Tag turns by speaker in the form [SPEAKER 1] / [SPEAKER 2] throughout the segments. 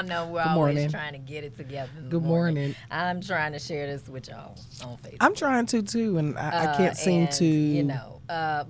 [SPEAKER 1] know we're
[SPEAKER 2] Good
[SPEAKER 1] always
[SPEAKER 2] morning.
[SPEAKER 1] trying to get it together.
[SPEAKER 2] Good morning.
[SPEAKER 1] I'm trying to share this with y'all on Facebook.
[SPEAKER 2] I'm trying to too, and I can't seem to.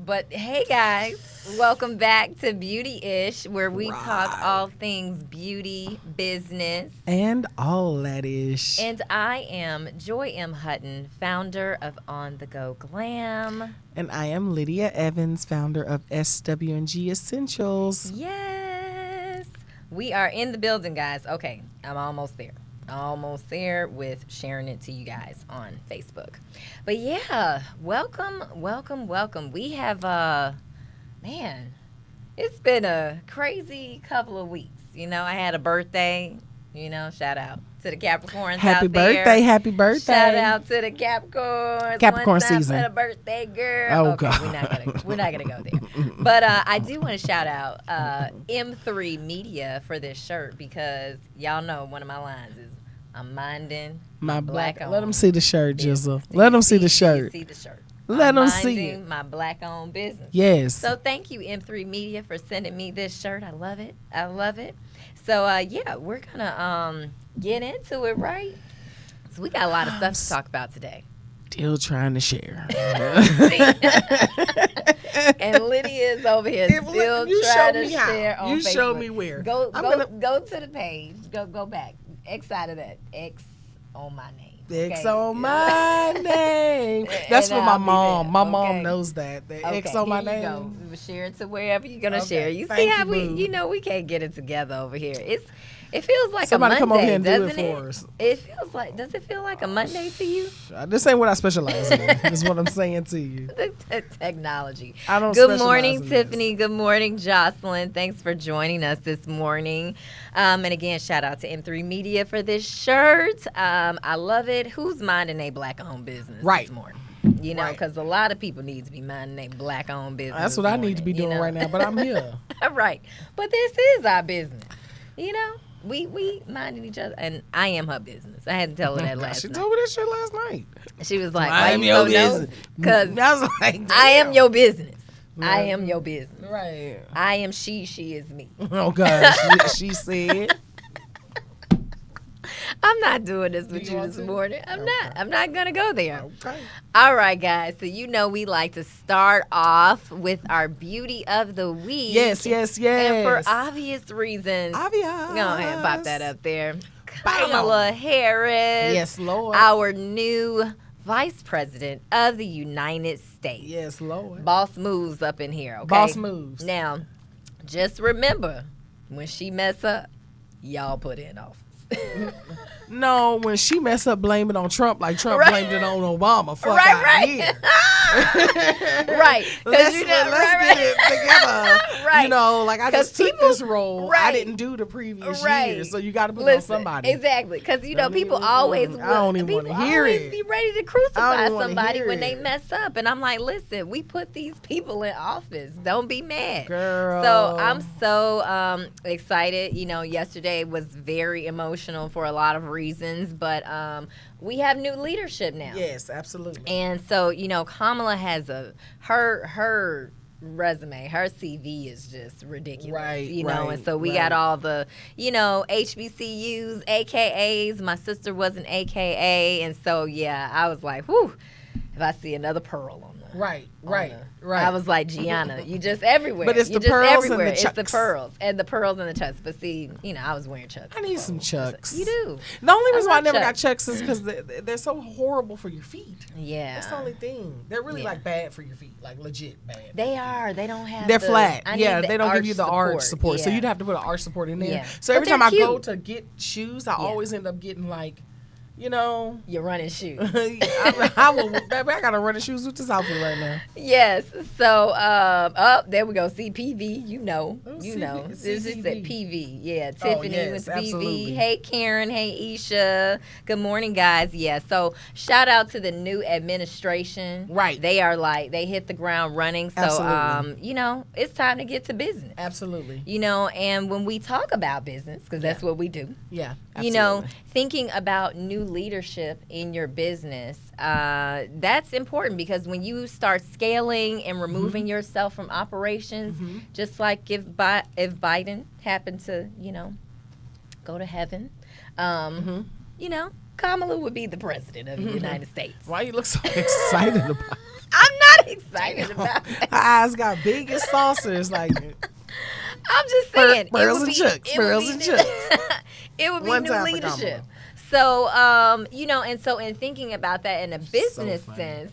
[SPEAKER 1] But hey guys, welcome back to Beautyish, where we talk all things beauty, business,
[SPEAKER 2] and all that ish.
[SPEAKER 1] And I am Joy M. Hutton, founder of On the Go Glam.
[SPEAKER 2] And I am Lydia Evans, founder of SW&G Essentials.
[SPEAKER 1] Yes. We are in the building, guys. Okay, I'm almost there. With sharing it to you guys on Facebook. But yeah, welcome. We have, man, it's been a crazy couple of weeks. You know, I had a birthday, shout out to the Capricorns
[SPEAKER 2] Happy
[SPEAKER 1] out there.
[SPEAKER 2] Happy birthday.
[SPEAKER 1] Shout out to the Capricorns.
[SPEAKER 2] Capricorn
[SPEAKER 1] One time
[SPEAKER 2] season.
[SPEAKER 1] For the birthday girl.
[SPEAKER 2] Oh,
[SPEAKER 1] okay,
[SPEAKER 2] God.
[SPEAKER 1] We're not gonna go there. But I do want to shout out M3 Media for this shirt, because y'all know one of my lines is, I'm minding my black owned.
[SPEAKER 2] Let them see the shirt, Jizzle. Let them see the shirt.
[SPEAKER 1] See the shirt.
[SPEAKER 2] Let them see it.
[SPEAKER 1] My black owned business.
[SPEAKER 2] Yes.
[SPEAKER 1] So thank you, M3 Media, for sending me this shirt. I love it. So yeah, we're gonna get into it, right? So we got a lot of stuff to talk about today.
[SPEAKER 2] Still trying to share.
[SPEAKER 1] And Lydia is over here still trying to share on Facebook.
[SPEAKER 2] You show me where.
[SPEAKER 1] Go to the page. Go back. X out of that. X on my name.
[SPEAKER 2] X
[SPEAKER 1] Okay.
[SPEAKER 2] on my name. That's for my mom. My mom knows that. The
[SPEAKER 1] Okay,
[SPEAKER 2] X on my
[SPEAKER 1] here you
[SPEAKER 2] name.
[SPEAKER 1] go. Share it to wherever you're gonna
[SPEAKER 2] Okay,
[SPEAKER 1] share. You see
[SPEAKER 2] thank
[SPEAKER 1] how
[SPEAKER 2] you, boo.
[SPEAKER 1] we can't get it together over here. It feels like
[SPEAKER 2] Somebody
[SPEAKER 1] a Monday,
[SPEAKER 2] come over here and do it
[SPEAKER 1] doesn't
[SPEAKER 2] for us.
[SPEAKER 1] It feels like. Does it feel like a Monday to you?
[SPEAKER 2] This ain't what I specialize in. Is what I'm saying to you.
[SPEAKER 1] The technology.
[SPEAKER 2] I don't
[SPEAKER 1] Good
[SPEAKER 2] specialize
[SPEAKER 1] morning,
[SPEAKER 2] in
[SPEAKER 1] Tiffany. Good morning, Jocelyn. Thanks for joining us this morning. And again, shout out to M3 Media for this shirt. I love it. Who's minding a black-owned business this morning? Because a lot of people need to be minding a black-owned business.
[SPEAKER 2] That's what I need to be doing right now, but I'm here.
[SPEAKER 1] Right. But this is our business. We minding each other, and I am her business. I had to tell her that last
[SPEAKER 2] She
[SPEAKER 1] night.
[SPEAKER 2] told me that shit last night.
[SPEAKER 1] She was like,
[SPEAKER 2] I am
[SPEAKER 1] "Why
[SPEAKER 2] your
[SPEAKER 1] you so
[SPEAKER 2] business."
[SPEAKER 1] Because
[SPEAKER 2] I was like,
[SPEAKER 1] I am
[SPEAKER 2] damn.
[SPEAKER 1] your business.
[SPEAKER 2] Right.
[SPEAKER 1] I am your business.
[SPEAKER 2] Right.
[SPEAKER 1] I am she is me.
[SPEAKER 2] Oh, God. she said.
[SPEAKER 1] I'm not doing this with you
[SPEAKER 2] want
[SPEAKER 1] this
[SPEAKER 2] to?
[SPEAKER 1] morning. I'm not going to go there.
[SPEAKER 2] Okay.
[SPEAKER 1] All right, guys. So we like to start off with our beauty of the week.
[SPEAKER 2] Yes.
[SPEAKER 1] And for obvious reasons.
[SPEAKER 2] Obvious.
[SPEAKER 1] Go ahead and pop that up there.
[SPEAKER 2] Bam.
[SPEAKER 1] Kamala Harris.
[SPEAKER 2] Yes, Lord.
[SPEAKER 1] Our new Vice President of the United States.
[SPEAKER 2] Yes, Lord.
[SPEAKER 1] Boss moves up in here, okay?
[SPEAKER 2] Boss moves.
[SPEAKER 1] Now, just remember, when she mess up, y'all put in office.
[SPEAKER 2] No, when she mess up, blame it on Trump like Trump
[SPEAKER 1] Right.
[SPEAKER 2] blamed it on Obama. Fuck
[SPEAKER 1] Right,
[SPEAKER 2] out
[SPEAKER 1] right.
[SPEAKER 2] here.
[SPEAKER 1] Right.
[SPEAKER 2] Let's
[SPEAKER 1] right,
[SPEAKER 2] get it together.
[SPEAKER 1] Right.
[SPEAKER 2] Like I
[SPEAKER 1] 'Cause
[SPEAKER 2] just took
[SPEAKER 1] people-
[SPEAKER 2] this role.
[SPEAKER 1] right.
[SPEAKER 2] I didn't do the previous
[SPEAKER 1] Right.
[SPEAKER 2] year, so you got to put it on
[SPEAKER 1] Listen,
[SPEAKER 2] somebody.
[SPEAKER 1] exactly, because
[SPEAKER 2] Don't
[SPEAKER 1] people
[SPEAKER 2] even-
[SPEAKER 1] always
[SPEAKER 2] I don't even
[SPEAKER 1] people
[SPEAKER 2] wanna hear
[SPEAKER 1] always
[SPEAKER 2] it.
[SPEAKER 1] be ready to
[SPEAKER 2] I
[SPEAKER 1] crucify
[SPEAKER 2] don't wanna
[SPEAKER 1] somebody
[SPEAKER 2] hear
[SPEAKER 1] when they
[SPEAKER 2] it.
[SPEAKER 1] mess up, and I'm like, listen, we put these people in office. Don't be mad,
[SPEAKER 2] Girl.
[SPEAKER 1] So I'm so excited. Yesterday was very emotional for a lot of reasons, but we have new leadership now.
[SPEAKER 2] Yes, absolutely.
[SPEAKER 1] And so, Kamala has her resume, her CV is just ridiculous.
[SPEAKER 2] Right,
[SPEAKER 1] and so we got all the, HBCUs, AKAs. My sister was an AKA. And so, yeah, I was like, whew, if I see another pearl on the
[SPEAKER 2] Right.
[SPEAKER 1] I was like, Gianna, you just everywhere.
[SPEAKER 2] But it's
[SPEAKER 1] you
[SPEAKER 2] the
[SPEAKER 1] just
[SPEAKER 2] pearls and
[SPEAKER 1] everywhere.
[SPEAKER 2] the
[SPEAKER 1] It's the
[SPEAKER 2] chucks.
[SPEAKER 1] pearls and the pearls and the chucks. But see, I was wearing chucks.
[SPEAKER 2] I need some chucks.
[SPEAKER 1] You do.
[SPEAKER 2] The only reason why I
[SPEAKER 1] love
[SPEAKER 2] never
[SPEAKER 1] chucks.
[SPEAKER 2] got chucks is because they're so horrible for your feet.
[SPEAKER 1] Yeah.
[SPEAKER 2] That's the only thing. They're really
[SPEAKER 1] Yeah.
[SPEAKER 2] like bad for your feet, like legit bad.
[SPEAKER 1] They are. They don't have.
[SPEAKER 2] They're
[SPEAKER 1] the,
[SPEAKER 2] flat.
[SPEAKER 1] I need
[SPEAKER 2] Yeah,
[SPEAKER 1] the
[SPEAKER 2] they don't give you the arch
[SPEAKER 1] arch
[SPEAKER 2] support. So
[SPEAKER 1] Yeah.
[SPEAKER 2] you'd have to put an arch support in there.
[SPEAKER 1] Yeah.
[SPEAKER 2] So
[SPEAKER 1] But
[SPEAKER 2] every time
[SPEAKER 1] they're
[SPEAKER 2] I go
[SPEAKER 1] cute.
[SPEAKER 2] to get shoes, I always end up getting like,
[SPEAKER 1] You're running shoes.
[SPEAKER 2] I will, baby, I gotta run the shoes with this outfit right now.
[SPEAKER 1] Yes. So, there we go. CPV. You know.
[SPEAKER 2] Oh,
[SPEAKER 1] This is
[SPEAKER 2] CPV.
[SPEAKER 1] at PV. Yeah. Tiffany
[SPEAKER 2] yes,
[SPEAKER 1] with PV.
[SPEAKER 2] absolutely.
[SPEAKER 1] Hey, Karen. Hey, Isha. Good morning, guys. Yeah. So, shout out to the new administration.
[SPEAKER 2] Right.
[SPEAKER 1] They are they hit the ground running. So,
[SPEAKER 2] Absolutely.
[SPEAKER 1] it's time to get to business.
[SPEAKER 2] Absolutely.
[SPEAKER 1] And when we talk about business, because that's what we do.
[SPEAKER 2] Yeah.
[SPEAKER 1] Thinking about new leadership in your business, that's important, because when you start scaling and removing yourself from operations, just like if Biden happened to, go to heaven, you know, Kamala would be the president of the United States.
[SPEAKER 2] Why you look so excited about it?
[SPEAKER 1] I'm not excited about it.
[SPEAKER 2] Her eyes got big as saucers. Like,
[SPEAKER 1] I'm just saying.
[SPEAKER 2] Pearls and chucks.
[SPEAKER 1] It would be
[SPEAKER 2] One
[SPEAKER 1] new
[SPEAKER 2] time for
[SPEAKER 1] leadership.
[SPEAKER 2] Kamala.
[SPEAKER 1] So, you know, and so in thinking about that in a business sense,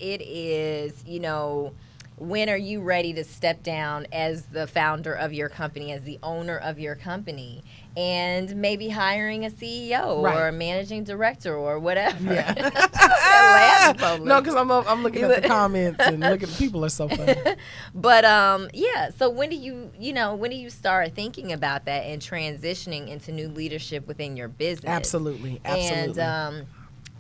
[SPEAKER 1] it is, you know, when are you ready to step down as the founder of your company, as the owner of your company, and maybe hiring a CEO or a managing director or whatever?
[SPEAKER 2] Yeah. No, because I'm looking at the comments and looking. People are so funny.
[SPEAKER 1] But yeah. So when do you start thinking about that and transitioning into new leadership within your business?
[SPEAKER 2] Absolutely.
[SPEAKER 1] And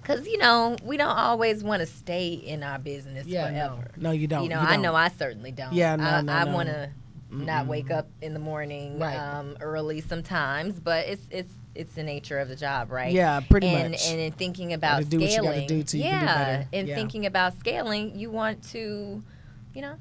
[SPEAKER 1] because, you know, we don't always want to stay in our business forever.
[SPEAKER 2] No, you don't.
[SPEAKER 1] You know, I know I certainly don't.
[SPEAKER 2] Yeah,
[SPEAKER 1] I want to not wake up in the morning early sometimes, but it's the nature of the job, right?
[SPEAKER 2] Yeah, pretty much.
[SPEAKER 1] And in thinking about
[SPEAKER 2] do
[SPEAKER 1] scaling,
[SPEAKER 2] what you gotta do till you can do better.
[SPEAKER 1] And thinking about scaling, you want to, you know,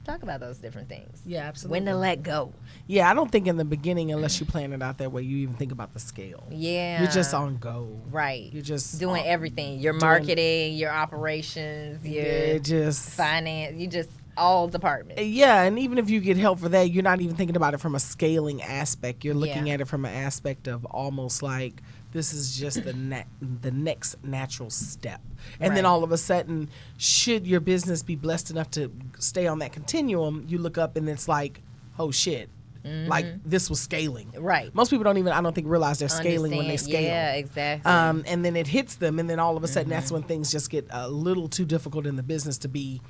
[SPEAKER 1] talk about those different things.
[SPEAKER 2] Yeah, absolutely.
[SPEAKER 1] When to let go.
[SPEAKER 2] Yeah, I don't think in the beginning, unless you plan it out that way, you even think about the scale.
[SPEAKER 1] Yeah.
[SPEAKER 2] You're just on go.
[SPEAKER 1] Right.
[SPEAKER 2] You're just
[SPEAKER 1] doing everything. Your marketing, your operations, your finance, you just all departments.
[SPEAKER 2] Yeah, and even if you get help for that, you're not even thinking about it from a scaling aspect. You're looking at it from an aspect of almost like this is just the next natural step. And then all of a sudden, should your business be blessed enough to stay on that continuum, you look up and it's like, oh shit. Like this was scaling.
[SPEAKER 1] Right.
[SPEAKER 2] Most people I don't think realize they're scaling when they scale.
[SPEAKER 1] Yeah, exactly.
[SPEAKER 2] And then it hits them, and then all of a sudden that's when things just get a little too difficult in the business to be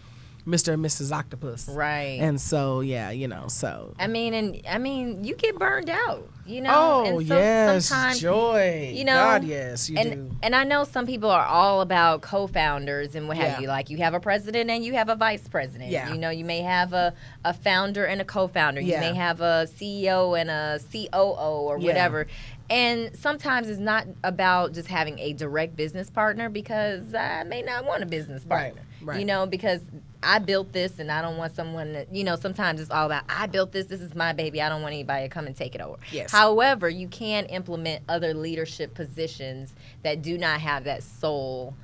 [SPEAKER 2] Mr. and Mrs. Octopus.
[SPEAKER 1] Right.
[SPEAKER 2] And so, yeah, you know, so.
[SPEAKER 1] I mean, you get burned out, you know.
[SPEAKER 2] Oh,
[SPEAKER 1] and so
[SPEAKER 2] yes,
[SPEAKER 1] sometimes,
[SPEAKER 2] joy.
[SPEAKER 1] You know.
[SPEAKER 2] God, yes, you do.
[SPEAKER 1] And I know some people are all about co-founders and what have you. Like, you have a president and you have a vice president.
[SPEAKER 2] Yeah.
[SPEAKER 1] You know, you may have a founder and a co-founder. You may have a CEO and a COO or whatever. And sometimes it's not about just having a direct business partner, because I may not want a business partner. Right. You know, because I built this and I don't want someone that, you know, sometimes it's all about, I built this is my baby, I don't want anybody to come and take it over.
[SPEAKER 2] Yes.
[SPEAKER 1] However, you can implement other leadership positions that do not have that sole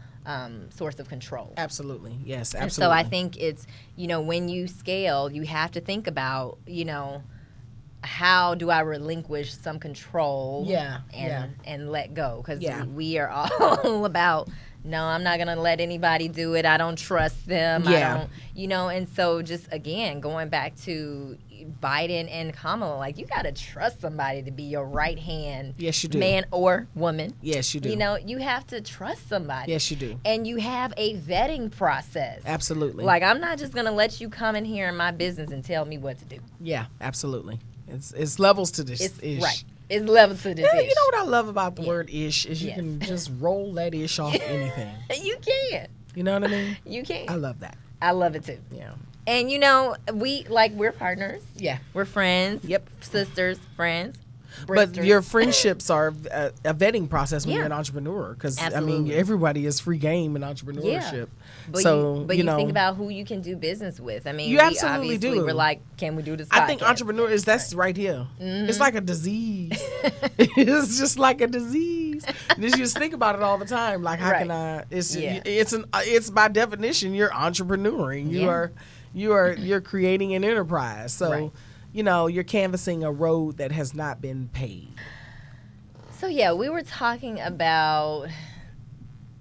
[SPEAKER 1] source of control.
[SPEAKER 2] Absolutely. Yes, absolutely.
[SPEAKER 1] And so I think it's, you know, when you scale, you have to think about, you know, how do I relinquish some control and let go? Because we are all about, no, I'm not going to let anybody do it. I don't trust them. I don't, you know, and so just, again, going back to Biden and Kamala, like, you got to trust somebody to be your right hand.
[SPEAKER 2] Yes, you do.
[SPEAKER 1] Man or woman.
[SPEAKER 2] Yes, you do.
[SPEAKER 1] You know, you have to trust somebody.
[SPEAKER 2] Yes, you do.
[SPEAKER 1] And you have a vetting process.
[SPEAKER 2] Absolutely.
[SPEAKER 1] Like, I'm not just going to let you come in here in my business and tell me what to do.
[SPEAKER 2] Yeah, absolutely. It's levels to this ish.
[SPEAKER 1] Right. It's levels to this ish.
[SPEAKER 2] You know what I love about the word ish is you can just roll that ish off anything.
[SPEAKER 1] You can.
[SPEAKER 2] You know what I mean?
[SPEAKER 1] You can.
[SPEAKER 2] I love that.
[SPEAKER 1] I love it too.
[SPEAKER 2] Yeah.
[SPEAKER 1] And you know, we're partners.
[SPEAKER 2] Yeah.
[SPEAKER 1] We're friends.
[SPEAKER 2] Yep.
[SPEAKER 1] Sisters, friends.
[SPEAKER 2] But your friendships are a vetting process when you're an entrepreneur, because I mean everybody is free game in entrepreneurship. Yeah.
[SPEAKER 1] But
[SPEAKER 2] so
[SPEAKER 1] you
[SPEAKER 2] know,
[SPEAKER 1] think about who you can do business with. I mean,
[SPEAKER 2] you absolutely do.
[SPEAKER 1] We're like, can we do this podcast?
[SPEAKER 2] I think entrepreneurs, that's right here. It's like a disease. It's just like a disease. You just think about it all the time. Like, how can I? It's by definition you're entrepreneuring. You're creating an enterprise. So. You know, you're canvassing a road that has not been paved.
[SPEAKER 1] So, yeah, we were talking about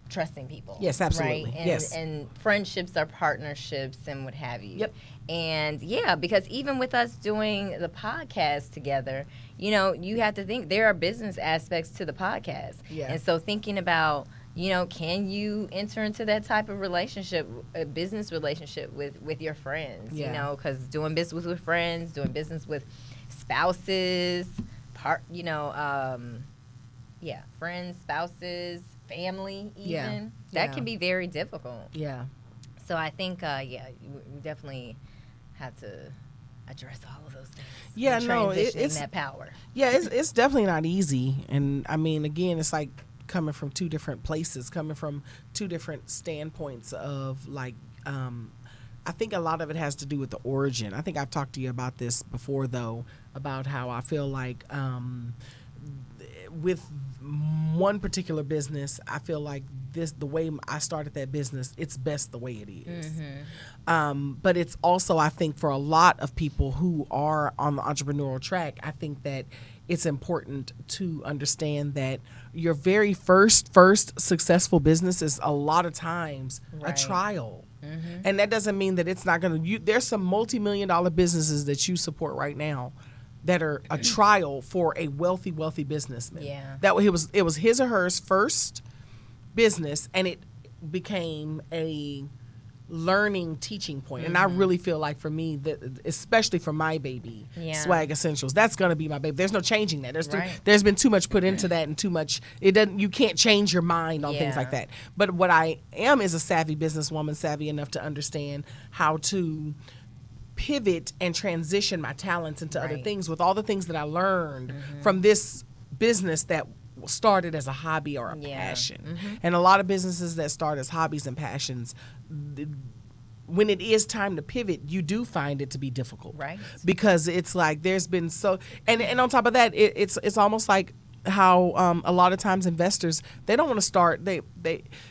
[SPEAKER 1] trusting people.
[SPEAKER 2] Yes, absolutely.
[SPEAKER 1] Right? And friendships are partnerships and what have you.
[SPEAKER 2] Yep.
[SPEAKER 1] And, yeah, because even with us doing the podcast together, you know, you have to think there are business aspects to the podcast.
[SPEAKER 2] Yeah.
[SPEAKER 1] And so thinking about, you know, can you enter into that type of relationship, a business relationship with your friends? You know, because doing business with friends, doing business with spouses, friends, spouses, family, even that can be very difficult.
[SPEAKER 2] Yeah.
[SPEAKER 1] So I think, we definitely have to address all of those things.
[SPEAKER 2] Yeah, no,
[SPEAKER 1] it's that power.
[SPEAKER 2] Yeah, it's definitely not easy, and I mean, again, it's like coming from two different places, coming from two different standpoints of like I think a lot of it has to do with the origin. I think I've talked to you about this before, though, about how I feel like with one particular business, I feel like the way I started that business, it's best the way it is. But it's also, I think, for a lot of people who are on the entrepreneurial track, I think that it's important to understand that your very first successful business is a lot of times a trial. And that doesn't mean that it's not going to, there's some multi-million-dollar businesses that you support right now that are a trial for a wealthy businessman. That it was his or her first business, and it became a learning teaching point. And I really feel like for me, that especially for my baby, Swag Essentials, that's going to be my baby. There's no changing that. There's been too much put into that, and too much, you can't change your mind on things like that. But what I am is a savvy businesswoman, savvy enough to understand how to pivot and transition my talents into other things with all the things that I learned from this business that started as a hobby or a passion. And a lot of businesses that start as hobbies and passions, when it is time to pivot, you do find it to be difficult, because it's like there's been and on top of that, it's almost like how a lot of times investors, they don't want to start,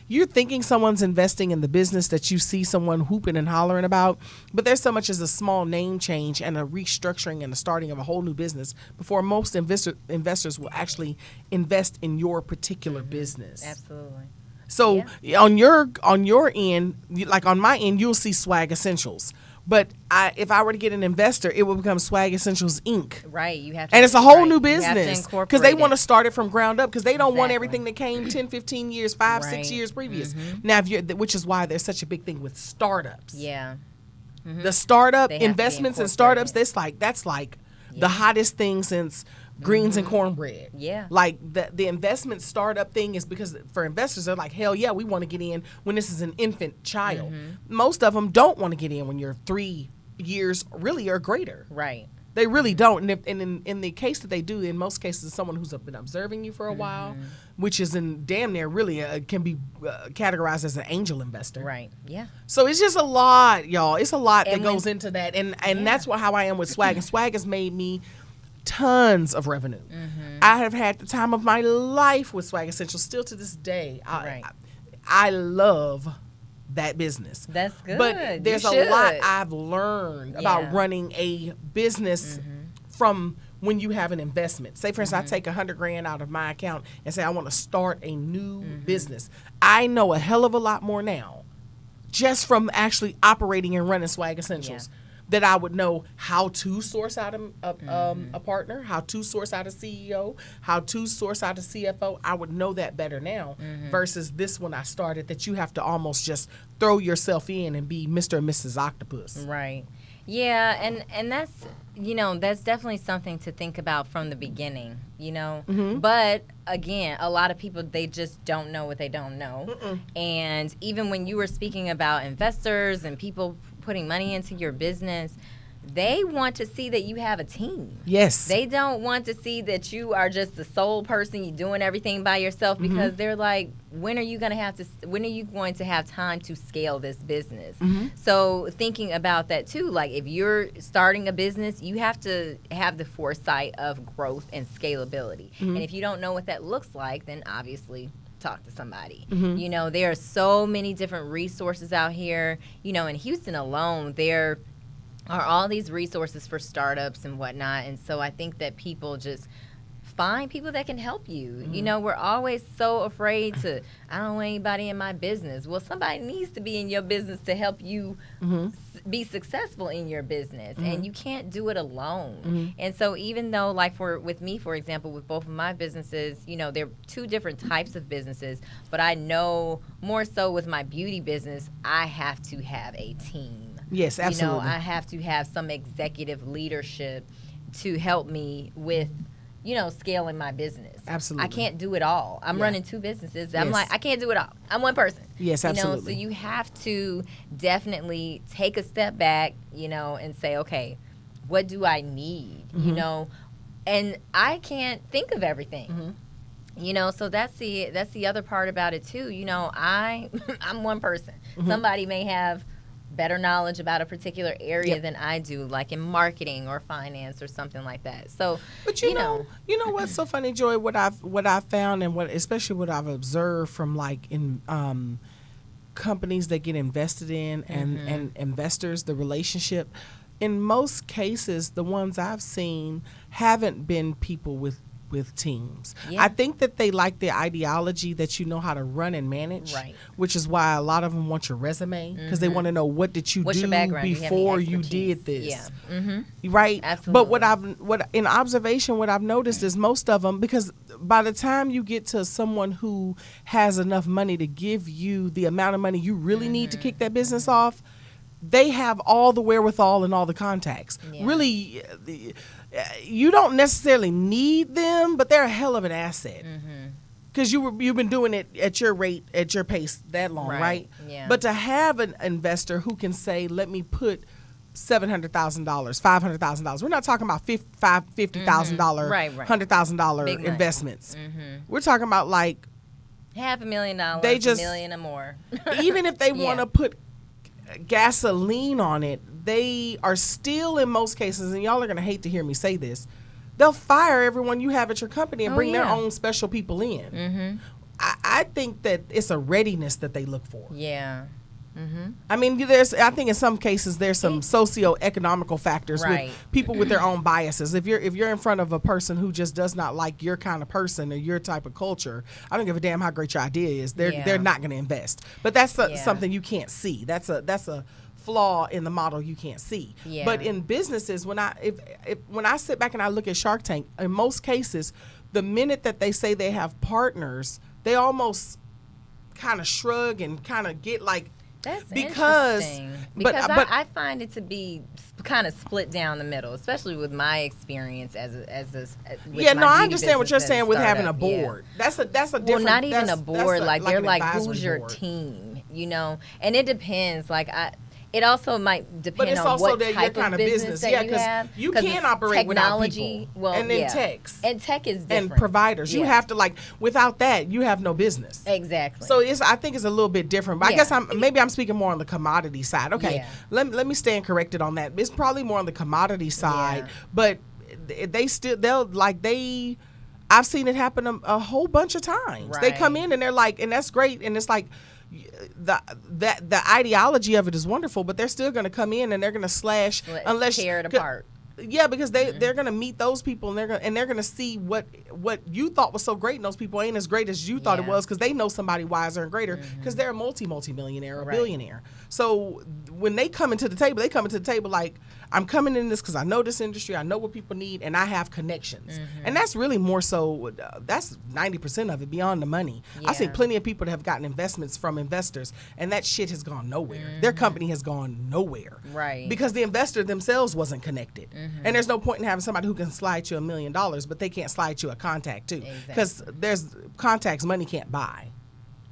[SPEAKER 2] you're thinking someone's investing in the business that you see someone hooping and hollering about, but there's so much as a small name change and a restructuring and the starting of a whole new business before most investors will actually invest in your particular business.
[SPEAKER 1] Absolutely.
[SPEAKER 2] So on your end, like on my end, you'll see Swag Essentials. But if I were to get an investor, it would become Swag Essentials Inc.
[SPEAKER 1] Right. You have to,
[SPEAKER 2] and it's a whole new business
[SPEAKER 1] because
[SPEAKER 2] they want to start it from ground up, because they don't want everything that came 10, 15 years, 5, 6 years previous. Now, which is why there's such a big thing with startups. The startup investments and startups, that's like the hottest thing since greens and cornbread. Like the investment startup thing is because for investors, they're like, hell yeah, we want to get in when this is an infant child. Most of them don't want to get in when you're 3 years really or greater. They really don't. And in the case that they do, in most cases, it's someone who's been observing you for a while, which is in damn near really can be categorized as an angel investor. So it's just a lot, y'all. It's a lot that goes into that. And that's how I am with Swag. And Swag has made me tons of revenue. I have had the time of my life with Swag Essentials. Still to this day, I love that business.
[SPEAKER 1] That's good.
[SPEAKER 2] But there's a lot I've learned about running a business from when you have an investment. Say, for instance, I take $100,000 out of my account and say I want to start a new business. I know a hell of a lot more now just from actually operating and running Swag Essentials. That I would know how to source out a partner, how to source out a CEO, how to source out a CFO. I would know that better now versus this when I started, that you have to almost just throw yourself in and be Mr. and Mrs. Octopus.
[SPEAKER 1] Yeah, and that's, that's definitely something to think about from the beginning, But again, a lot of people, they just don't know what they don't know. And even when you were speaking about investors and people putting money into your business, they want to see that you have a team. They don't want to see that you are just the sole person, you're doing everything by yourself, because they're like, when are you going to have time to scale this business? So thinking about that too, like if you're starting a business, you have to have the foresight of growth and scalability. And if you don't know what that looks like, then obviously talk to somebody. There are so many different resources out here. In Houston alone, there are all these resources for startups and whatnot. And so I think that people just find people that can help you. We're always so afraid to, I don't want anybody in my business. Well, somebody needs to be in your business to help you be successful in your business. And you can't do it alone. And so even though, like with me, for example, with both of my businesses, they're two different types of businesses, but I know more so with my beauty business, I have to have a team.
[SPEAKER 2] Yes, absolutely.
[SPEAKER 1] I have to have some executive leadership to help me with, scaling my business.
[SPEAKER 2] Absolutely.
[SPEAKER 1] I can't do it all. I'm running two businesses. I'm like, I can't do it all. I'm one person.
[SPEAKER 2] Yes, absolutely.
[SPEAKER 1] So you have to definitely take a step back, and say, okay, what do I need? And I can't think of everything. So that's the other part about it too. I'm one person. Somebody may have better knowledge about a particular area
[SPEAKER 2] Yep.
[SPEAKER 1] than I do, like in marketing or finance or something like that. So,
[SPEAKER 2] But you know what's so funny, Joy? What I've found, and what especially what I've observed from like in companies that get invested in and investors, the relationship. In most cases, the ones I've seen haven't been people with teams.
[SPEAKER 1] Yeah.
[SPEAKER 2] I think that they like the ideology that you know how to run and manage,
[SPEAKER 1] Right.
[SPEAKER 2] which is why a lot of them want your resume because they want to know what did you
[SPEAKER 1] What's
[SPEAKER 2] do
[SPEAKER 1] your background? Do you have any
[SPEAKER 2] before you
[SPEAKER 1] expertise?
[SPEAKER 2] did this.
[SPEAKER 1] Yeah.
[SPEAKER 2] Right.
[SPEAKER 1] Absolutely.
[SPEAKER 2] But what in observation, what I've noticed is most of them, because by the time you get to someone who has enough money to give you the amount of money you really need to kick that business off, they have all the wherewithal and all the contacts.
[SPEAKER 1] Yeah.
[SPEAKER 2] Really, you don't necessarily need them, but they're a hell of an asset. Because you've been doing it at your rate, at your pace that long, right?
[SPEAKER 1] Yeah.
[SPEAKER 2] But to have an investor who can say, let me put $700,000, $500,000. We're not talking about $50,000,
[SPEAKER 1] Right.
[SPEAKER 2] $100,000
[SPEAKER 1] Big money.
[SPEAKER 2] investments. We're talking about like
[SPEAKER 1] $500,000,
[SPEAKER 2] They just-
[SPEAKER 1] $1 million or more.
[SPEAKER 2] even if they
[SPEAKER 1] Yeah.
[SPEAKER 2] want to put gasoline on it, they are still in most cases, and y'all are going to hate to hear me say this, they'll fire everyone you have at your company and bring their
[SPEAKER 1] yeah.
[SPEAKER 2] own special people in. I think that it's a readiness that they look for.
[SPEAKER 1] Yeah.
[SPEAKER 2] I mean, I think in some cases there's some socio-economical factors
[SPEAKER 1] Right.
[SPEAKER 2] with people with their own biases. If you're in front of a person who just does not like your kind of person or your type of culture, I don't give a damn how great your idea is. They're not going to invest. But that's something you can't see. That's a flaw in the model you can't see.
[SPEAKER 1] Yeah.
[SPEAKER 2] But in businesses, when I sit back and I look at Shark Tank, in most cases, the minute that they say they have partners, they almost kind of shrug and kind of get like,
[SPEAKER 1] That's
[SPEAKER 2] because
[SPEAKER 1] interesting.
[SPEAKER 2] but
[SPEAKER 1] I find it to be kind of split down the middle, especially with my experience as with
[SPEAKER 2] yeah,
[SPEAKER 1] my
[SPEAKER 2] no, I
[SPEAKER 1] beauty
[SPEAKER 2] understand what you're
[SPEAKER 1] business as a
[SPEAKER 2] saying with having a
[SPEAKER 1] startup. Yeah.
[SPEAKER 2] board. That's a different.
[SPEAKER 1] Well, not even
[SPEAKER 2] that's-
[SPEAKER 1] a board.
[SPEAKER 2] that's
[SPEAKER 1] Like they're
[SPEAKER 2] an
[SPEAKER 1] like,
[SPEAKER 2] advisory
[SPEAKER 1] who's your
[SPEAKER 2] board.
[SPEAKER 1] team? You know, and it depends. Like it also might depend
[SPEAKER 2] it's
[SPEAKER 1] on
[SPEAKER 2] also
[SPEAKER 1] what
[SPEAKER 2] that your
[SPEAKER 1] type
[SPEAKER 2] kind
[SPEAKER 1] of
[SPEAKER 2] of
[SPEAKER 1] business
[SPEAKER 2] business.
[SPEAKER 1] that
[SPEAKER 2] Yeah,
[SPEAKER 1] you
[SPEAKER 2] 'cause
[SPEAKER 1] have.
[SPEAKER 2] you
[SPEAKER 1] 'Cause
[SPEAKER 2] can't
[SPEAKER 1] it's
[SPEAKER 2] operate without
[SPEAKER 1] technology.
[SPEAKER 2] people.
[SPEAKER 1] Well,
[SPEAKER 2] And then
[SPEAKER 1] yeah.
[SPEAKER 2] techs.
[SPEAKER 1] And tech is different.
[SPEAKER 2] And providers. You
[SPEAKER 1] Yeah.
[SPEAKER 2] have to without that, you have no business.
[SPEAKER 1] Exactly.
[SPEAKER 2] So I think it's a little bit different. But I
[SPEAKER 1] Yeah.
[SPEAKER 2] guess I'm speaking more on the commodity side. Okay,
[SPEAKER 1] Yeah.
[SPEAKER 2] let me stand corrected on that. It's probably more on the commodity side,
[SPEAKER 1] Yeah.
[SPEAKER 2] but I've seen it happen a whole bunch of times. They come
[SPEAKER 1] Right.
[SPEAKER 2] in and they're like, and that's great, and it's like the ideology of it is wonderful, but they're still going to come in and they're going to slash
[SPEAKER 1] Let's tear it apart.
[SPEAKER 2] Yeah, because they're gonna meet those people and they're gonna see what you thought was so great, and those people ain't as great as you thought it
[SPEAKER 1] Yeah.
[SPEAKER 2] was, because they know somebody wiser and greater, because they're a multi-millionaire or
[SPEAKER 1] Right.
[SPEAKER 2] billionaire. So when they come into the table, like, I'm coming in this because I know this industry, I know what people need, and I have connections. And that's really more so. That's 90% of it, beyond the money. I've seen
[SPEAKER 1] Yeah.
[SPEAKER 2] plenty of people that have gotten investments from investors, and that shit has gone nowhere. Their company has gone nowhere.
[SPEAKER 1] Right.
[SPEAKER 2] Because the investor themselves wasn't connected. And there's no point in having somebody who can slide you $1 million, but they can't slide you a contact too. Because there's contacts money can't buy.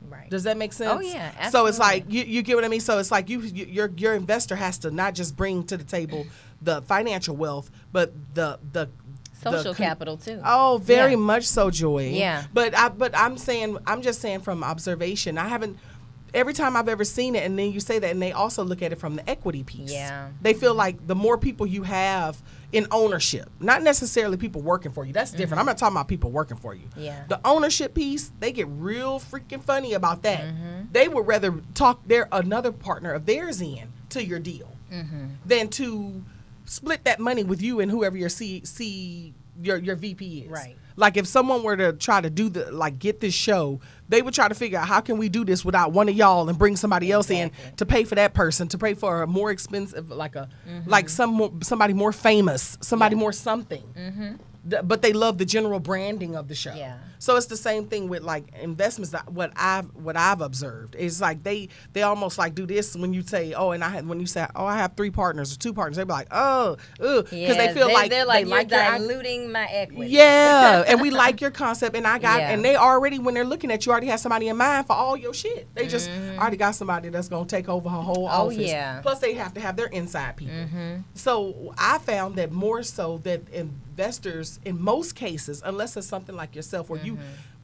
[SPEAKER 1] Right.
[SPEAKER 2] Does that make sense?
[SPEAKER 1] Oh, yeah,
[SPEAKER 2] So it's like
[SPEAKER 1] absolutely.
[SPEAKER 2] you get what I mean. So it's like your investor has to not just bring to the table the financial wealth, but the
[SPEAKER 1] Social capital too.
[SPEAKER 2] Oh, very
[SPEAKER 1] Yeah.
[SPEAKER 2] much so, Joy.
[SPEAKER 1] Yeah.
[SPEAKER 2] But I'm just saying from observation. I haven't. Every time I've ever seen it, and then you say that, and they also look at it from the equity piece.
[SPEAKER 1] Yeah.
[SPEAKER 2] They feel like the more people you have in ownership, not necessarily people working for you. That's different. I'm not talking about people working for you.
[SPEAKER 1] Yeah.
[SPEAKER 2] The ownership piece, they get real freaking funny about that. They would rather talk another partner of theirs in to your deal than to split that money with you and whoever your your VP is.
[SPEAKER 1] Right.
[SPEAKER 2] Like if someone were to try to do get this show, they would try to figure out how can we do this without one of y'all and bring somebody else in to pay for that person, to pay for a more expensive, somebody more famous, somebody more something. But they love the general branding of the show.
[SPEAKER 1] Yeah.
[SPEAKER 2] So it's the same thing with like investments. What I've observed is like they almost like do this when you say when you say I have 3 partners or 2 partners, they be like because they feel
[SPEAKER 1] they're like you're
[SPEAKER 2] your
[SPEAKER 1] diluting my equity.
[SPEAKER 2] yeah, and we like your concept, and
[SPEAKER 1] Yeah.
[SPEAKER 2] and they already, when they're looking at you, already have somebody in mind for all your shit. They just already got somebody that's gonna take over her whole office.
[SPEAKER 1] yeah.
[SPEAKER 2] Plus, they have to have their inside people. So I found that more so that investors, in most cases, unless it's something like yourself, where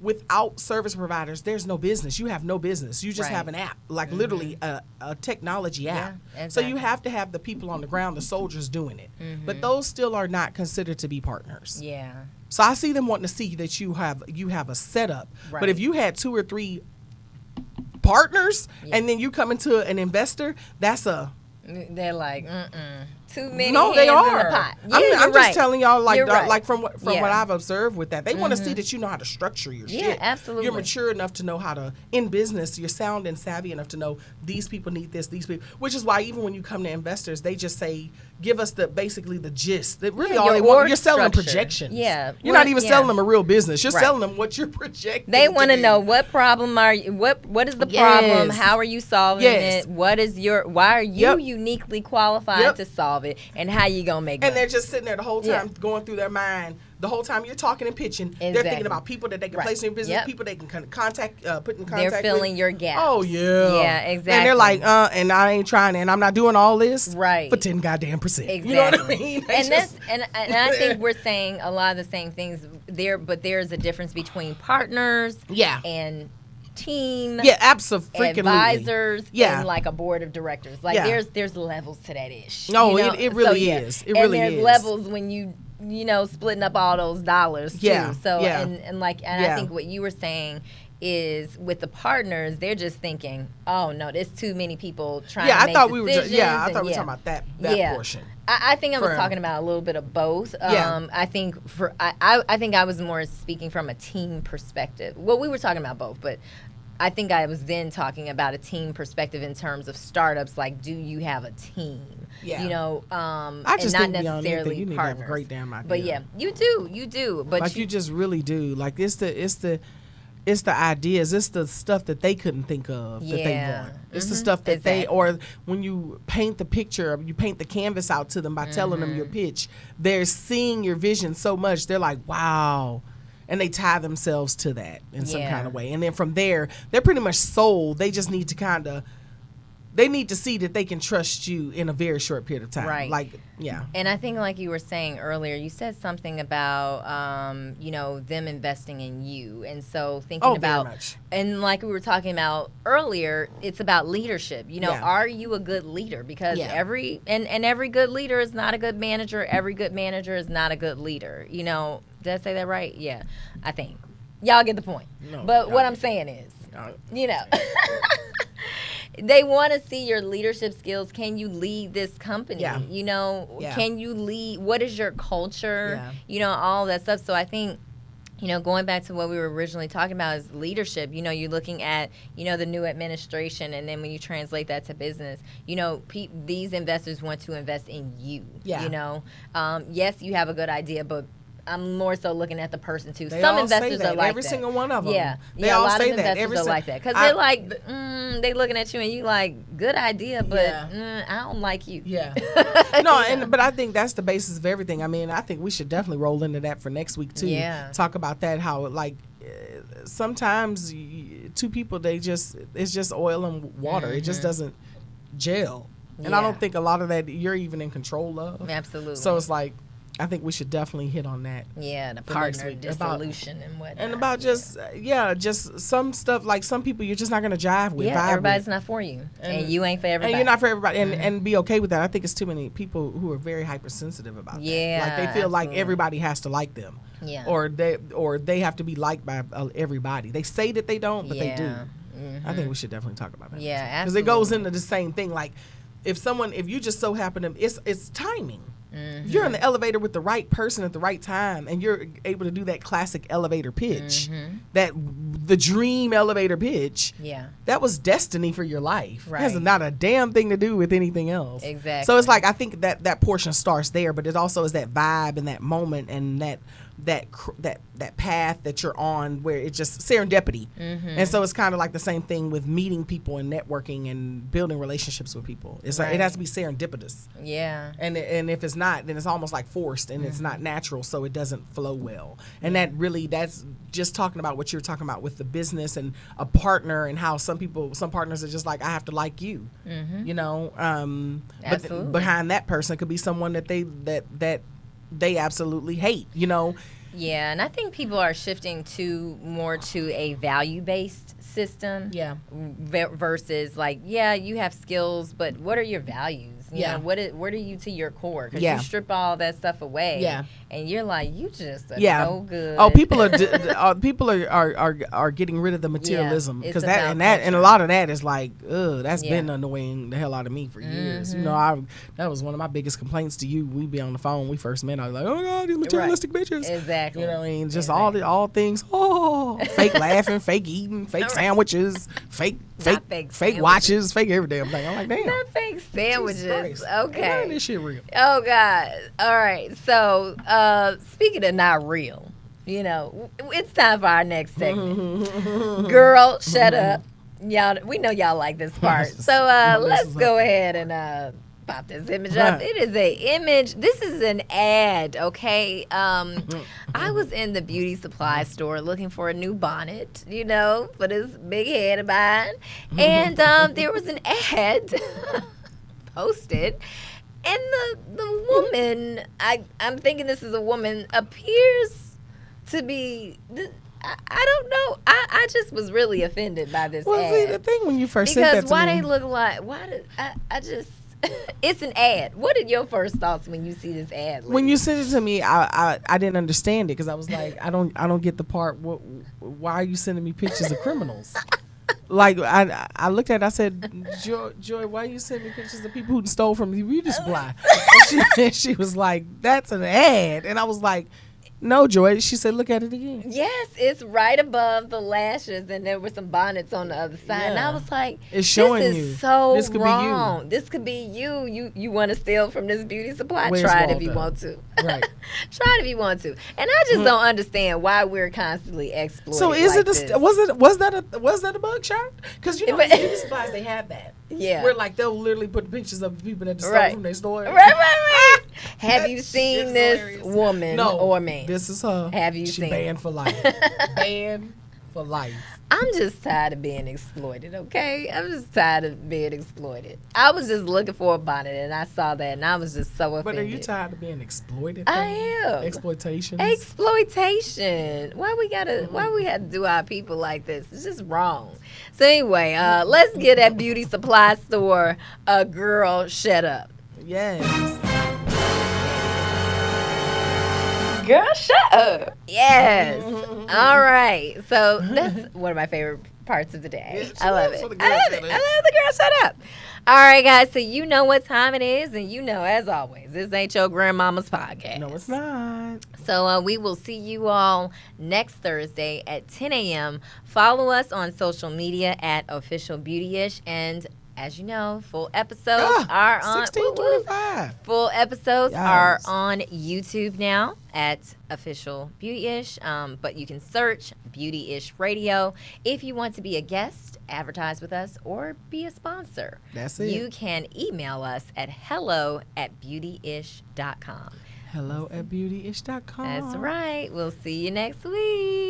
[SPEAKER 2] without service providers, there's no business. You have no business. You just
[SPEAKER 1] Right.
[SPEAKER 2] have an app, like literally a technology app.
[SPEAKER 1] Yeah,
[SPEAKER 2] So you
[SPEAKER 1] exactly.
[SPEAKER 2] have to have the people on the ground, the soldiers doing it. But those still are not considered to be partners.
[SPEAKER 1] Yeah.
[SPEAKER 2] So I see them wanting to see that you have a setup.
[SPEAKER 1] Right.
[SPEAKER 2] But if you had 2 or 3 partners and then you come into an investor, that's a
[SPEAKER 1] They're like, too many
[SPEAKER 2] no,
[SPEAKER 1] hands
[SPEAKER 2] they
[SPEAKER 1] in
[SPEAKER 2] are.
[SPEAKER 1] the pot. Yeah,
[SPEAKER 2] I'm
[SPEAKER 1] you're
[SPEAKER 2] just
[SPEAKER 1] right.
[SPEAKER 2] telling y'all, like,
[SPEAKER 1] You're right.
[SPEAKER 2] like from what
[SPEAKER 1] Yeah.
[SPEAKER 2] I've observed with that, they want to see that you know how to structure your
[SPEAKER 1] Yeah,
[SPEAKER 2] shit.
[SPEAKER 1] absolutely.
[SPEAKER 2] You're mature enough to know how to in business. You're sound and savvy enough to know these people need this, these people. Which is why even when you come to investors, they just say, give us basically the gist. That really
[SPEAKER 1] Yeah,
[SPEAKER 2] all
[SPEAKER 1] your
[SPEAKER 2] they want.
[SPEAKER 1] org
[SPEAKER 2] You're selling them
[SPEAKER 1] structure.
[SPEAKER 2] projections.
[SPEAKER 1] Yeah.
[SPEAKER 2] You're not
[SPEAKER 1] What-
[SPEAKER 2] even
[SPEAKER 1] yeah.
[SPEAKER 2] selling them a real business. You're
[SPEAKER 1] Right.
[SPEAKER 2] selling them what you're projecting.
[SPEAKER 1] They want to
[SPEAKER 2] do.
[SPEAKER 1] know what problem are you, what is the problem?
[SPEAKER 2] Yes.
[SPEAKER 1] How are you solving
[SPEAKER 2] Yes.
[SPEAKER 1] it? What is why are you
[SPEAKER 2] Yep.
[SPEAKER 1] uniquely qualified
[SPEAKER 2] Yep.
[SPEAKER 1] to solve it? And how you gonna make
[SPEAKER 2] And
[SPEAKER 1] money?
[SPEAKER 2] they're just sitting there the whole time
[SPEAKER 1] Yeah.
[SPEAKER 2] going through their mind. The whole time you're talking and pitching, they're
[SPEAKER 1] Exactly.
[SPEAKER 2] thinking about people that they can
[SPEAKER 1] Right.
[SPEAKER 2] place in your business,
[SPEAKER 1] Yep.
[SPEAKER 2] people they can contact, put in contact
[SPEAKER 1] They're filling
[SPEAKER 2] with.
[SPEAKER 1] your gaps.
[SPEAKER 2] Oh, yeah.
[SPEAKER 1] Yeah, exactly.
[SPEAKER 2] And they're like, and I ain't trying, and I'm not doing all this
[SPEAKER 1] Right.
[SPEAKER 2] for 10 goddamn %.
[SPEAKER 1] Exactly.
[SPEAKER 2] You know what I mean? They
[SPEAKER 1] And
[SPEAKER 2] just-
[SPEAKER 1] and I think we're saying a lot of the same things there, but there's a difference between partners
[SPEAKER 2] Yeah.
[SPEAKER 1] and team.
[SPEAKER 2] Yeah, absolutely.
[SPEAKER 1] Advisors
[SPEAKER 2] Yeah.
[SPEAKER 1] and like a board of directors. Like
[SPEAKER 2] Yeah.
[SPEAKER 1] there's levels to that ish.
[SPEAKER 2] No,
[SPEAKER 1] you know?
[SPEAKER 2] it really
[SPEAKER 1] So, yeah.
[SPEAKER 2] is. It
[SPEAKER 1] and
[SPEAKER 2] really
[SPEAKER 1] there's
[SPEAKER 2] is.
[SPEAKER 1] levels when you know splitting up all those dollars too.
[SPEAKER 2] Yeah,
[SPEAKER 1] So
[SPEAKER 2] yeah.
[SPEAKER 1] and I
[SPEAKER 2] Yeah.
[SPEAKER 1] think what you were saying is with the partners, they're just thinking, oh no, there's too many people trying
[SPEAKER 2] Yeah,
[SPEAKER 1] to
[SPEAKER 2] I
[SPEAKER 1] make
[SPEAKER 2] thought we were just,
[SPEAKER 1] decisions.
[SPEAKER 2] yeah, I
[SPEAKER 1] and
[SPEAKER 2] thought we were
[SPEAKER 1] yeah.
[SPEAKER 2] talking about that
[SPEAKER 1] Yeah.
[SPEAKER 2] portion.
[SPEAKER 1] I think I was
[SPEAKER 2] For-
[SPEAKER 1] talking about a little bit of both.
[SPEAKER 2] Yeah.
[SPEAKER 1] I think I think I was more speaking from a team perspective. Well, we were talking about both, but I think I was then talking about a team perspective in terms of startups. Like, do you have a team?
[SPEAKER 2] Yeah.
[SPEAKER 1] You know,
[SPEAKER 2] I just
[SPEAKER 1] and not
[SPEAKER 2] think beyond anything,
[SPEAKER 1] necessarily
[SPEAKER 2] you need to have a
[SPEAKER 1] partners.
[SPEAKER 2] great damn idea.
[SPEAKER 1] But yeah, you do. But
[SPEAKER 2] Like you just really do. Like it's the ideas, it's the stuff that they couldn't think of that they
[SPEAKER 1] Yeah.
[SPEAKER 2] want. It's the stuff that
[SPEAKER 1] Exactly.
[SPEAKER 2] they, or when you paint the picture, you paint the canvas out to them by telling them your pitch, they're seeing your vision so much, they're like, wow. And they tie themselves to that in some
[SPEAKER 1] Yeah.
[SPEAKER 2] kind of way. And then from there, they're pretty much sold. They just need to they need to see that they can trust you in a very short period of time.
[SPEAKER 1] Right.
[SPEAKER 2] Like, yeah.
[SPEAKER 1] And I think, like you were saying earlier, you said something about, you know, them investing in you. And so thinking
[SPEAKER 2] Oh, very
[SPEAKER 1] about,
[SPEAKER 2] much.
[SPEAKER 1] and like we were talking about earlier, it's about leadership. You know,
[SPEAKER 2] Yeah.
[SPEAKER 1] are you a good leader? Because
[SPEAKER 2] Yeah.
[SPEAKER 1] every good leader is not a good manager. Every good manager is not a good leader. You know, did I say that right? Yeah, I think. Y'all get the point.
[SPEAKER 2] No,
[SPEAKER 1] but
[SPEAKER 2] y'all
[SPEAKER 1] what
[SPEAKER 2] get
[SPEAKER 1] I'm saying is,
[SPEAKER 2] Uh,
[SPEAKER 1] you know. They want to see your leadership skills. Can you lead this company?
[SPEAKER 2] Yeah.
[SPEAKER 1] You know,
[SPEAKER 2] Yeah.
[SPEAKER 1] can you lead? What is your culture?
[SPEAKER 2] Yeah.
[SPEAKER 1] You know, all that stuff. So I think, you know, going back to what we were originally talking about is leadership. You know, you're looking at, you know, the new administration, and then when you translate that to business, you know, these investors want to invest in you.
[SPEAKER 2] Yeah.
[SPEAKER 1] You know, yes, you have a good idea, but I'm more so looking at the person too.
[SPEAKER 2] They
[SPEAKER 1] Some
[SPEAKER 2] all say
[SPEAKER 1] investors
[SPEAKER 2] that.
[SPEAKER 1] are like
[SPEAKER 2] Every
[SPEAKER 1] that.
[SPEAKER 2] single one of them.
[SPEAKER 1] Yeah,
[SPEAKER 2] They
[SPEAKER 1] yeah.
[SPEAKER 2] all
[SPEAKER 1] A lot
[SPEAKER 2] say
[SPEAKER 1] of
[SPEAKER 2] that.
[SPEAKER 1] investors
[SPEAKER 2] Every
[SPEAKER 1] are
[SPEAKER 2] si-
[SPEAKER 1] like that because
[SPEAKER 2] I-
[SPEAKER 1] they're like, they looking at you and you like, good idea, but
[SPEAKER 2] Yeah.
[SPEAKER 1] I don't like you.
[SPEAKER 2] Yeah. No, but I think that's the basis of everything. I mean, I think we should definitely roll into that for next week too.
[SPEAKER 1] Yeah.
[SPEAKER 2] Talk about that, how like sometimes two people, it's just oil and water. It just doesn't gel. And I
[SPEAKER 1] Yeah.
[SPEAKER 2] don't think a lot of that you're even in control of.
[SPEAKER 1] Absolutely.
[SPEAKER 2] So it's like, I think we should definitely hit on that.
[SPEAKER 1] yeah, the
[SPEAKER 2] for next
[SPEAKER 1] partner
[SPEAKER 2] week. About-
[SPEAKER 1] dissolution and whatnot.
[SPEAKER 2] And about just some stuff, like some people you're just not going to jive with.
[SPEAKER 1] yeah,
[SPEAKER 2] vibe
[SPEAKER 1] everybody's
[SPEAKER 2] with.
[SPEAKER 1] not for you, and you ain't for everybody.
[SPEAKER 2] And you're not for everybody, and be okay with that. I think it's too many people who are very hypersensitive about
[SPEAKER 1] Yeah,
[SPEAKER 2] that. Like they feel like
[SPEAKER 1] absolutely.
[SPEAKER 2] everybody has to like them,
[SPEAKER 1] Yeah.
[SPEAKER 2] or they have to be liked by everybody. They say that they don't, but they do.
[SPEAKER 1] Yeah.
[SPEAKER 2] I think we should definitely talk about that.
[SPEAKER 1] Yeah,
[SPEAKER 2] because it goes
[SPEAKER 1] absolutely.
[SPEAKER 2] into the same thing. Like if you just so happen to, it's timing.
[SPEAKER 1] Mm-hmm.
[SPEAKER 2] If you're in the elevator with the right person at the right time, and you're able to do that classic elevator pitch, the dream elevator pitch.
[SPEAKER 1] Yeah.
[SPEAKER 2] That was destiny for your life. It has
[SPEAKER 1] Right.
[SPEAKER 2] not a damn thing to do with anything else.
[SPEAKER 1] Exactly.
[SPEAKER 2] So it's like, I think that portion starts there, but it also is that vibe and that moment and that path that you're on where it's just serendipity. And so it's kind of like the same thing with meeting people and networking and building relationships with people. It's like it
[SPEAKER 1] Right.
[SPEAKER 2] has to be serendipitous.
[SPEAKER 1] Yeah.
[SPEAKER 2] And if it's not, then it's almost like forced and it's not natural, so it doesn't flow well. And that's just talking about what you're talking about with the business and a partner, and how some partners are just like, I have to like you, you know. But
[SPEAKER 1] Absolutely.
[SPEAKER 2] behind that person could be someone that they absolutely hate, you know.
[SPEAKER 1] Yeah, and I think people are shifting to more to a value-based system.
[SPEAKER 2] Yeah.
[SPEAKER 1] Versus like, yeah, you have skills, but what are your values? You know, what are you to your core? Because you strip all that stuff away, and you're like, you just are no good.
[SPEAKER 2] Oh, people are getting rid of the materialism because and a lot of that is like, that's been annoying the hell out of me for years. You know, that was one of my biggest complaints to you. We be on the phone when we first met. I was like, oh God, these materialistic bitches.
[SPEAKER 1] Exactly.
[SPEAKER 2] You know what I mean? Just all things. Oh, fake laughing, fake eating, fake sandwiches, fake watches, fake every damn thing. I'm like, damn.
[SPEAKER 1] Not fake sandwiches. Okay.
[SPEAKER 2] This shit real.
[SPEAKER 1] Oh God. All right. So speaking of not real, you know, it's time for our next segment. Girl, shut up. Y'all, we know y'all like this part. So let's go ahead and pop this image up. It is a image. This is an ad, okay? I was in the beauty supply store looking for a new bonnet, you know, for this big head of mine. And there was an ad posted. And the woman, I'm thinking this is a woman, appears to be... I don't know. I just was really offended by this ad.
[SPEAKER 2] Well, see, the thing when you first said that to me...
[SPEAKER 1] Because why they look like... Why did... I just... It's an ad. What are your first thoughts when you see this ad?
[SPEAKER 2] When you sent it to me, I didn't understand it because I was like, I don't get the part. Why are you sending me pictures of criminals? Like I looked at it, I said, Joy, why are you sending me pictures of people who stole from the beauty supply? And she was like, that's an ad, and I was like, no, Joy. She said, look at it again.
[SPEAKER 1] Yes, it's right above the lashes, and there were some bonnets on the other side. And I was like,
[SPEAKER 2] it's showing
[SPEAKER 1] this
[SPEAKER 2] you.
[SPEAKER 1] Is so
[SPEAKER 2] this could
[SPEAKER 1] wrong.
[SPEAKER 2] Be you.
[SPEAKER 1] This could be you. You want to steal from this beauty supply?
[SPEAKER 2] Where's
[SPEAKER 1] Try it
[SPEAKER 2] Waldo?
[SPEAKER 1] if you want to.
[SPEAKER 2] Right.
[SPEAKER 1] Try it if you want to. And I just don't understand why we're constantly exploiting.
[SPEAKER 2] So is
[SPEAKER 1] like
[SPEAKER 2] it was that a bug shot? Because you know beauty supplies they have that.
[SPEAKER 1] Yeah.
[SPEAKER 2] Where like they'll literally put pictures of people that stole from their store.
[SPEAKER 1] Right. Have you seen this woman or man?
[SPEAKER 2] This is her.
[SPEAKER 1] Have you seen?
[SPEAKER 2] Banned for life. Banned for life.
[SPEAKER 1] I'm just tired of being exploited, okay? I'm just tired of being exploited. I was just looking for a bonnet, and I saw that, and I was just so offended.
[SPEAKER 2] But are you tired of being exploited?
[SPEAKER 1] I am.
[SPEAKER 2] Exploitation.
[SPEAKER 1] Why we had to do our people like this? It's just wrong. So anyway, let's get at beauty supply store. Girl, shut up.
[SPEAKER 2] Yes.
[SPEAKER 1] Girl, shut up. Yes. All right. So that's one of my favorite parts of the day. I love it. I love the girl shut up. All right, guys. So you know what time it is, and you know, as always, this ain't your grandmama's podcast.
[SPEAKER 2] No, it's not.
[SPEAKER 1] So we will see you all next Thursday at 10 a.m. Follow us on social media at Official Beautyish, and as you know, full episodes are on
[SPEAKER 2] 1625.
[SPEAKER 1] Full episodes are on YouTube now at Official Beautyish. But you can search Beautyish Radio if you want to be a guest, advertise with us, or be a sponsor.
[SPEAKER 2] That's it.
[SPEAKER 1] You can email us at hello@beautyish.com.
[SPEAKER 2] hello@beautyish.com.
[SPEAKER 1] That's right. We'll see you next week.